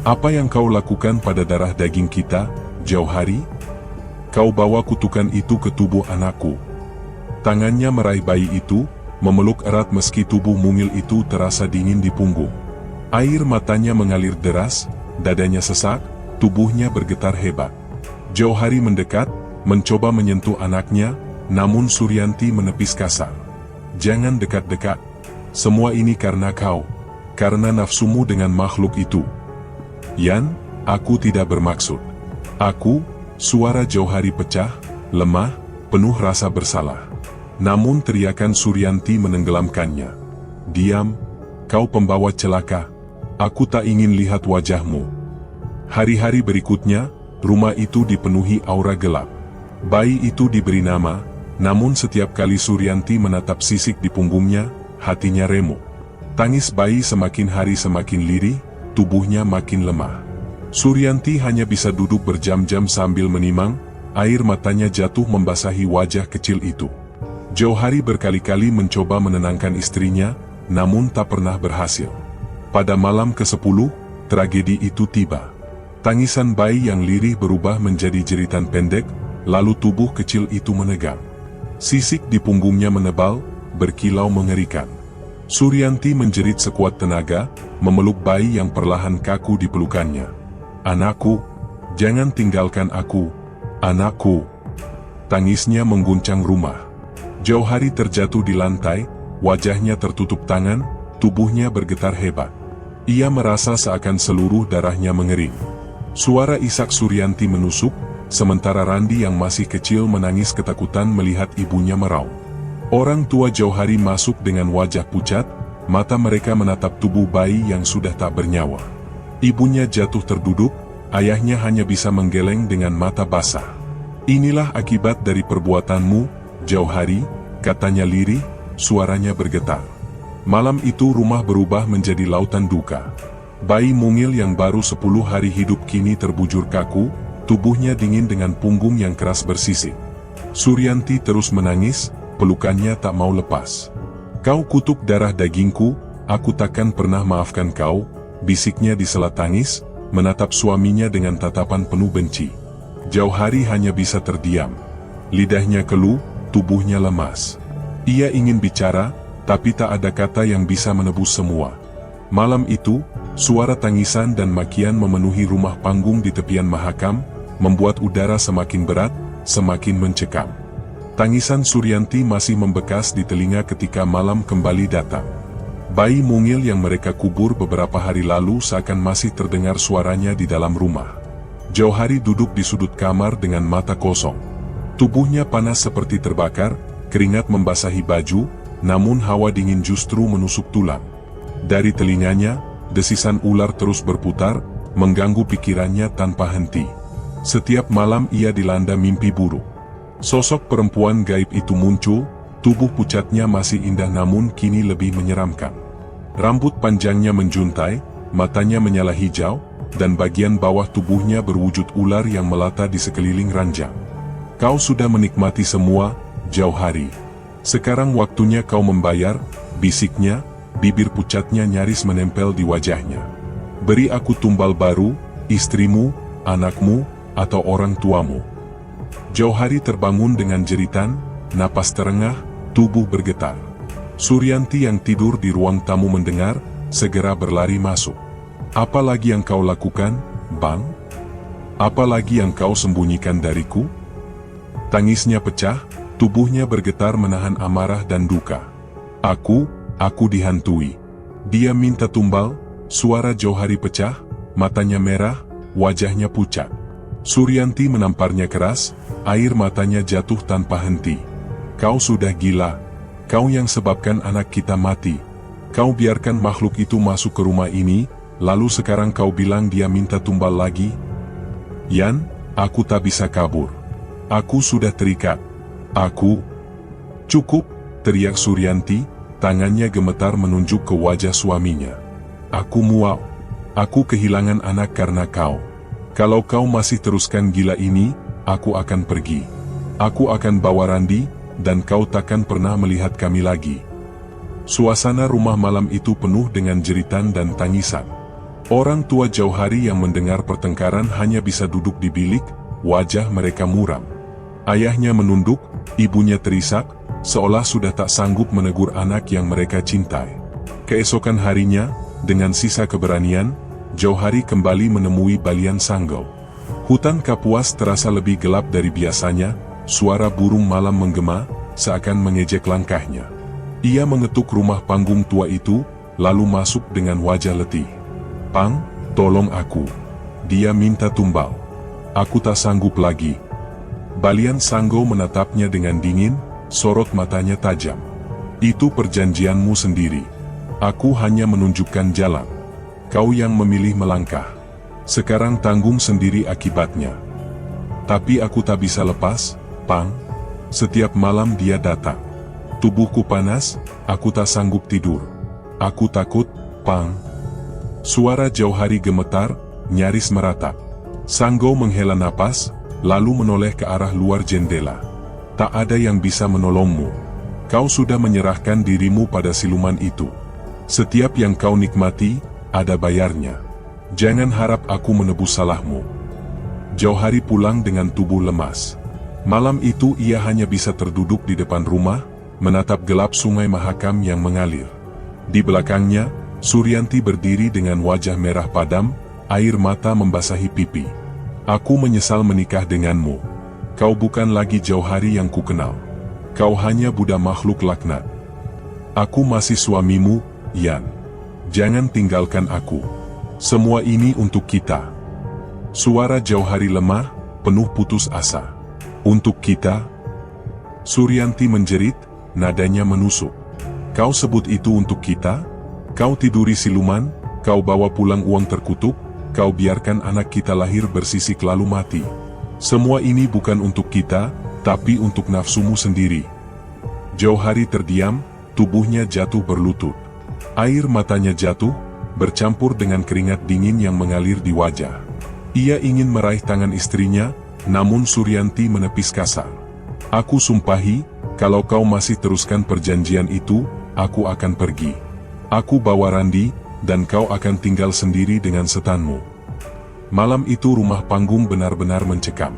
Apa yang kau lakukan pada darah daging kita, Jauhari? Kau bawa kutukan itu ke tubuh anakku. Tangannya meraih bayi itu, memeluk erat meski tubuh mungil itu terasa dingin di punggung. Air matanya mengalir deras, dadanya sesak, tubuhnya bergetar hebat. Jauhari mendekat, mencoba menyentuh anaknya, namun Suryanti menepis kasar. Jangan dekat-dekat. Semua ini karena kau. Karena nafsumu dengan makhluk itu. Yan, aku tidak bermaksud. Suara Jauhari pecah, lemah, penuh rasa bersalah. Namun teriakan Suryanti menenggelamkannya. Diam, kau pembawa celaka. Aku tak ingin lihat wajahmu. Hari-hari berikutnya, rumah itu dipenuhi aura gelap. Bayi itu diberi nama, namun setiap kali Suryanti menatap sisik di punggungnya, hatinya remuk. Tangis bayi semakin hari semakin lirih, tubuhnya makin lemah. Suryanti hanya bisa duduk berjam-jam sambil menimang, air matanya jatuh membasahi wajah kecil itu. Jauhari berkali-kali mencoba menenangkan istrinya, namun tak pernah berhasil. Pada malam ke-10, tragedi itu tiba. Tangisan bayi yang lirih berubah menjadi jeritan pendek, lalu tubuh kecil itu menegang. Sisik di punggungnya menebal, berkilau mengerikan. Suryanti menjerit sekuat tenaga, memeluk bayi yang perlahan kaku di pelukannya. Anakku, jangan tinggalkan aku, anakku. Tangisnya mengguncang rumah. Jauhari terjatuh di lantai, wajahnya tertutup tangan, tubuhnya bergetar hebat. Ia merasa seakan seluruh darahnya mengering. Suara isak Suryanti menusuk, sementara Randi yang masih kecil menangis ketakutan melihat ibunya meraung. Orang tua Jauhari masuk dengan wajah pucat, mata mereka menatap tubuh bayi yang sudah tak bernyawa. Ibunya jatuh terduduk, ayahnya hanya bisa menggeleng dengan mata basah. "Inilah akibat dari perbuatanmu, Jauhari," katanya lirih, suaranya bergetar. Malam itu rumah berubah menjadi lautan duka. Bayi mungil yang baru 10 hari hidup kini terbujur kaku, tubuhnya dingin dengan punggung yang keras bersisik. Suryanti terus menangis, pelukannya tak mau lepas. "Kau kutuk darah dagingku, aku takkan pernah maafkan kau," bisiknya di sela tangis, menatap suaminya dengan tatapan penuh benci. Jauhari hanya bisa terdiam. Lidahnya keluh, tubuhnya lemas. Ia ingin bicara, tapi tak ada kata yang bisa menebus semua. Malam itu, suara tangisan dan makian memenuhi rumah panggung di tepian mahakam, membuat udara semakin berat, semakin mencekam. Tangisan Suryanti masih membekas di telinga ketika malam kembali datang. Bayi mungil yang mereka kubur beberapa hari lalu seakan masih terdengar suaranya di dalam rumah. Jauhari duduk di sudut kamar dengan mata kosong. Tubuhnya panas seperti terbakar, keringat membasahi baju, namun hawa dingin justru menusuk tulang. Dari telinganya, desisan ular terus berputar, mengganggu pikirannya tanpa henti. Setiap malam ia dilanda mimpi buruk. Sosok perempuan gaib itu muncul, tubuh pucatnya masih indah namun kini lebih menyeramkan. Rambut panjangnya menjuntai, matanya menyala hijau, dan bagian bawah tubuhnya berwujud ular yang melata di sekeliling ranjang. "Kau sudah menikmati semua, Jauhari. Sekarang waktunya kau membayar," bisiknya, bibir pucatnya nyaris menempel di wajahnya. "Beri aku tumbal baru, istrimu, anakmu, atau orang tuamu." Jauhari terbangun dengan jeritan, napas terengah, tubuh bergetar. Suryanti yang tidur di ruang tamu mendengar, segera berlari masuk. "Apa lagi yang kau lakukan, Bang? Apa lagi yang kau sembunyikan dariku?" Tangisnya pecah, tubuhnya bergetar menahan amarah dan duka. Aku dihantui." Dia minta tumbal, suara Jauhari pecah, matanya merah, wajahnya pucat. Suryanti menamparnya keras, air matanya jatuh tanpa henti. "Kau sudah gila. Kau yang sebabkan anak kita mati. Kau biarkan makhluk itu masuk ke rumah ini, lalu sekarang kau bilang dia minta tumbal lagi? Yan, aku tak bisa kabur. Aku sudah terikat. Aku..." "Cukup," teriak Suryanti, tangannya gemetar menunjuk ke wajah suaminya. "Aku muak. Aku kehilangan anak karena kau. Kalau kau masih teruskan gila ini, aku akan pergi. Aku akan bawa Randi, dan kau takkan pernah melihat kami lagi." Suasana rumah malam itu penuh dengan jeritan dan tangisan. Orang tua Jauhari yang mendengar pertengkaran hanya bisa duduk di bilik, wajah mereka muram. Ayahnya menunduk, ibunya terisak, seolah sudah tak sanggup menegur anak yang mereka cintai. Keesokan harinya, dengan sisa keberanian, Jauhari kembali menemui Balian Sanggau. Hutan Kapuas terasa lebih gelap dari biasanya, suara burung malam menggema, seakan mengejek langkahnya. Ia mengetuk rumah panggung tua itu, lalu masuk dengan wajah letih. "Pang, tolong aku." Dia minta tumbal. "Aku tak sanggup lagi." Balian Sanggau menatapnya dengan dingin, sorot matanya tajam. "Itu perjanjianmu sendiri. Aku hanya menunjukkan jalan. Kau yang memilih melangkah. Sekarang tanggung sendiri akibatnya." "Tapi aku tak bisa lepas, Pang. Setiap malam dia datang. Tubuhku panas, aku tak sanggup tidur. Aku takut, Pang." Suara Jauhari gemetar, nyaris meratap. Sanggau menghela napas, lalu menoleh ke arah luar jendela. "Tak ada yang bisa menolongmu. Kau sudah menyerahkan dirimu pada siluman itu. Setiap yang kau nikmati, ada bayarnya. Jangan harap aku menebus salahmu." Jauhari pulang dengan tubuh lemas. Malam itu ia hanya bisa terduduk di depan rumah, menatap gelap sungai Mahakam yang mengalir. Di belakangnya, Suryanti berdiri dengan wajah merah padam, air mata membasahi pipi. "Aku menyesal menikah denganmu. Kau bukan lagi Jauhari yang kukenal. Kau hanya budak makhluk laknat. Aku masih suamimu, Yan." jangan tinggalkan aku. Semua ini untuk kita. Suara Jauhari lemah, penuh putus asa. Untuk kita? Suryanti menjerit, nadanya menusuk. Kau sebut itu untuk kita? Kau tiduri siluman, kau bawa pulang uang terkutuk, kau biarkan anak kita lahir bersisik lalu mati. Semua ini bukan untuk kita, tapi untuk nafsumu sendiri. Jauhari terdiam, tubuhnya jatuh berlutut. Air matanya jatuh, bercampur dengan keringat dingin yang mengalir di wajah. Ia ingin meraih tangan istrinya, namun Suryanti menepis kasar. Aku sumpahi, kalau kau masih teruskan perjanjian itu, aku akan pergi. Aku bawa Randi, dan kau akan tinggal sendiri dengan setanmu. Malam itu rumah panggung benar-benar mencekam.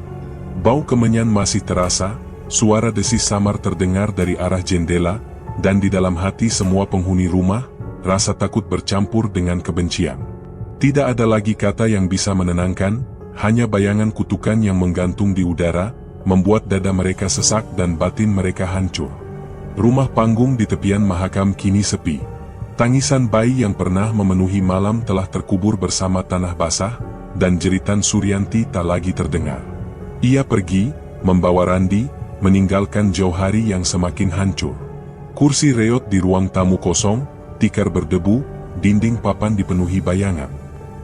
Bau kemenyan masih terasa, suara desis samar terdengar dari arah jendela, dan di dalam hati semua penghuni rumah, rasa takut bercampur dengan kebencian. Tidak ada lagi kata yang bisa menenangkan, hanya bayangan kutukan yang menggantung di udara, membuat dada mereka sesak dan batin mereka hancur. Rumah panggung di tepian mahakam kini sepi. Tangisan bayi yang pernah memenuhi malam telah terkubur bersama tanah basah, dan jeritan Suryanti tak lagi terdengar. Ia pergi, membawa Randi, meninggalkan Jauhari yang semakin hancur. Kursi reot di ruang tamu kosong, tikar berdebu, dinding papan dipenuhi bayangan.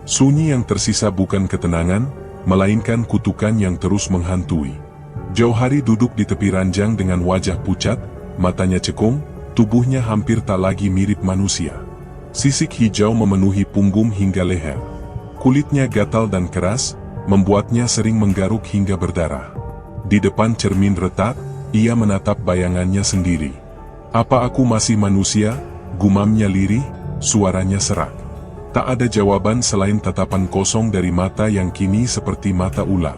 Sunyi yang tersisa bukan ketenangan, melainkan kutukan yang terus menghantui. Jauhari duduk di tepi ranjang dengan wajah pucat, matanya cekung, tubuhnya hampir tak lagi mirip manusia. Sisik hijau memenuhi punggung hingga leher. Kulitnya gatal dan keras, membuatnya sering menggaruk hingga berdarah. Di depan cermin retak, ia menatap bayangannya sendiri. Apa aku masih manusia? Gumamnya lirih, suaranya serak. Tak ada jawaban selain tatapan kosong dari mata yang kini seperti mata ular.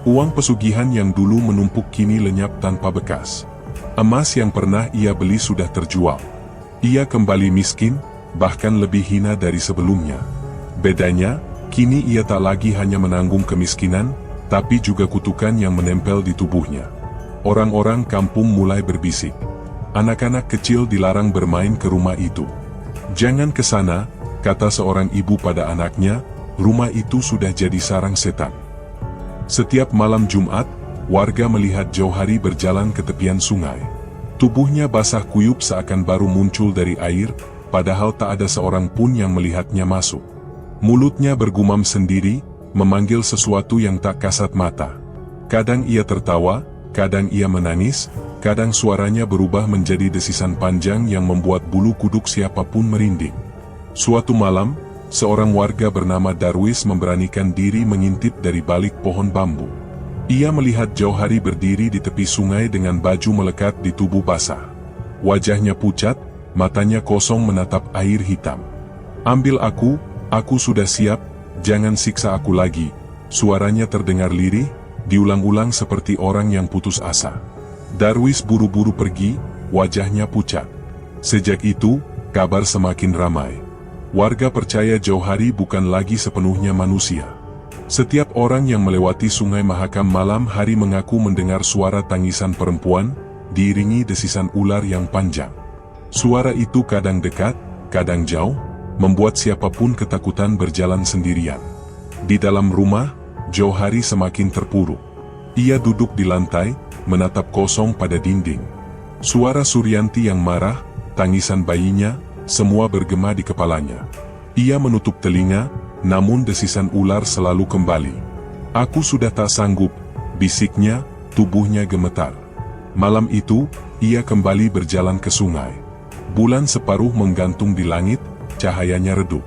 Uang pesugihan yang dulu menumpuk kini lenyap tanpa bekas. Emas yang pernah ia beli sudah terjual. Ia kembali miskin, bahkan lebih hina dari sebelumnya. Bedanya, kini ia tak lagi hanya menanggung kemiskinan, tapi juga kutukan yang menempel di tubuhnya. Orang-orang kampung mulai berbisik. Anak-anak kecil dilarang bermain ke rumah itu. Jangan ke sana, kata seorang ibu pada anaknya, rumah itu sudah jadi sarang setan. Setiap malam Jumat, warga melihat Jauhari berjalan ke tepian sungai. Tubuhnya basah kuyup seakan baru muncul dari air, padahal tak ada seorang pun yang melihatnya masuk. Mulutnya bergumam sendiri, memanggil sesuatu yang tak kasat mata. Kadang ia tertawa, kadang ia menangis, kadang suaranya berubah menjadi desisan panjang yang membuat bulu kuduk siapapun merinding. Suatu malam, seorang warga bernama Darwis memberanikan diri mengintip dari balik pohon bambu. Ia melihat Jauhari berdiri di tepi sungai dengan baju melekat di tubuh basah. Wajahnya pucat, matanya kosong menatap air hitam. Ambil aku sudah siap, jangan siksa aku lagi. Suaranya terdengar lirih, diulang-ulang seperti orang yang putus asa. Darwis buru-buru pergi, wajahnya pucat. Sejak itu, kabar semakin ramai. Warga percaya Jauhari bukan lagi sepenuhnya manusia. Setiap orang yang melewati sungai Mahakam malam hari mengaku mendengar suara tangisan perempuan, diiringi desisan ular yang panjang. Suara itu kadang dekat, kadang jauh, membuat siapapun ketakutan berjalan sendirian. Di dalam rumah, Jauhari semakin terpuruk. Ia duduk di lantai, menatap kosong pada dinding. Suara Suryanti yang marah, tangisan bayinya, semua bergema di kepalanya. Ia menutup telinga, namun desisan ular selalu kembali. Aku sudah tak sanggup, bisiknya, tubuhnya gemetar. Malam itu, ia kembali berjalan ke sungai. Bulan separuh menggantung di langit, cahayanya redup.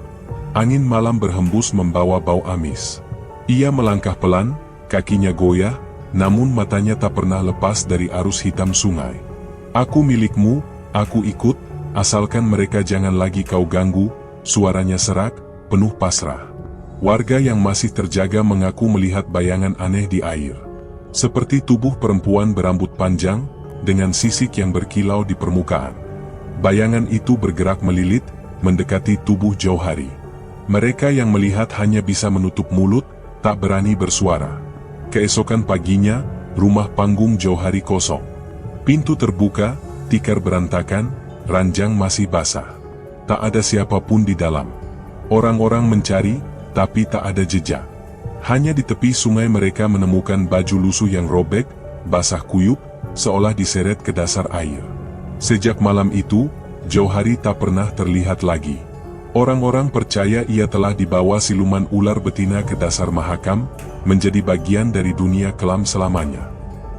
Angin malam berhembus membawa bau amis. Ia melangkah pelan, kakinya goyah, namun matanya tak pernah lepas dari arus hitam sungai. Aku milikmu, aku ikut, asalkan mereka jangan lagi kau ganggu, suaranya serak, penuh pasrah. Warga yang masih terjaga mengaku melihat bayangan aneh di air. Seperti tubuh perempuan berambut panjang, dengan sisik yang berkilau di permukaan. Bayangan itu bergerak melilit, mendekati tubuh Jauhari. Mereka yang melihat hanya bisa menutup mulut, tak berani bersuara. Keesokan paginya, rumah panggung Jauhari kosong. Pintu terbuka, tikar berantakan, ranjang masih basah. Tak ada siapapun di dalam. Orang-orang mencari, tapi tak ada jejak. Hanya di tepi sungai mereka menemukan baju lusuh yang robek, basah kuyup, seolah diseret ke dasar air. Sejak malam itu, Jauhari tak pernah terlihat lagi. Orang-orang percaya ia telah dibawa siluman ular betina ke dasar mahakam, menjadi bagian dari dunia kelam selamanya.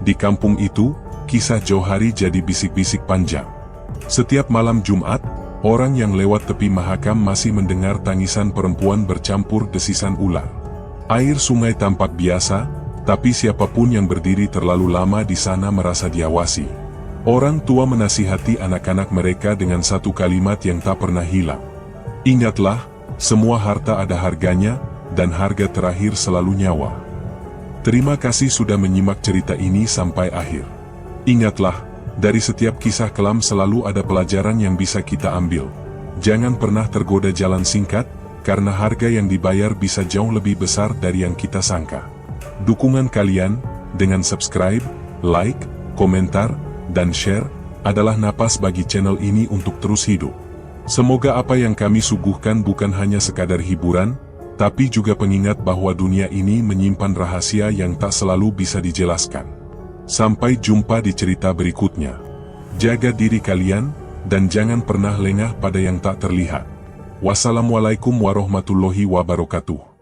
Di kampung itu, kisah Jauhari jadi bisik-bisik panjang. Setiap malam Jumat, orang yang lewat tepi mahakam masih mendengar tangisan perempuan bercampur desisan ular. Air sungai tampak biasa, tapi siapapun yang berdiri terlalu lama di sana merasa diawasi. Orang tua menasihati anak-anak mereka dengan satu kalimat yang tak pernah hilang. Ingatlah, semua harta ada harganya, dan harga terakhir selalu nyawa. Terima kasih sudah menyimak cerita ini sampai akhir. Ingatlah, dari setiap kisah kelam selalu ada pelajaran yang bisa kita ambil. Jangan pernah tergoda jalan singkat, karena harga yang dibayar bisa jauh lebih besar dari yang kita sangka. Dukungan kalian, dengan subscribe, like, komentar, dan share, adalah napas bagi channel ini untuk terus hidup. Semoga apa yang kami suguhkan bukan hanya sekadar hiburan, tapi juga pengingat bahwa dunia ini menyimpan rahasia yang tak selalu bisa dijelaskan. Sampai jumpa di cerita berikutnya. Jaga diri kalian, dan jangan pernah lengah pada yang tak terlihat. Wassalamualaikum warahmatullahi wabarakatuh.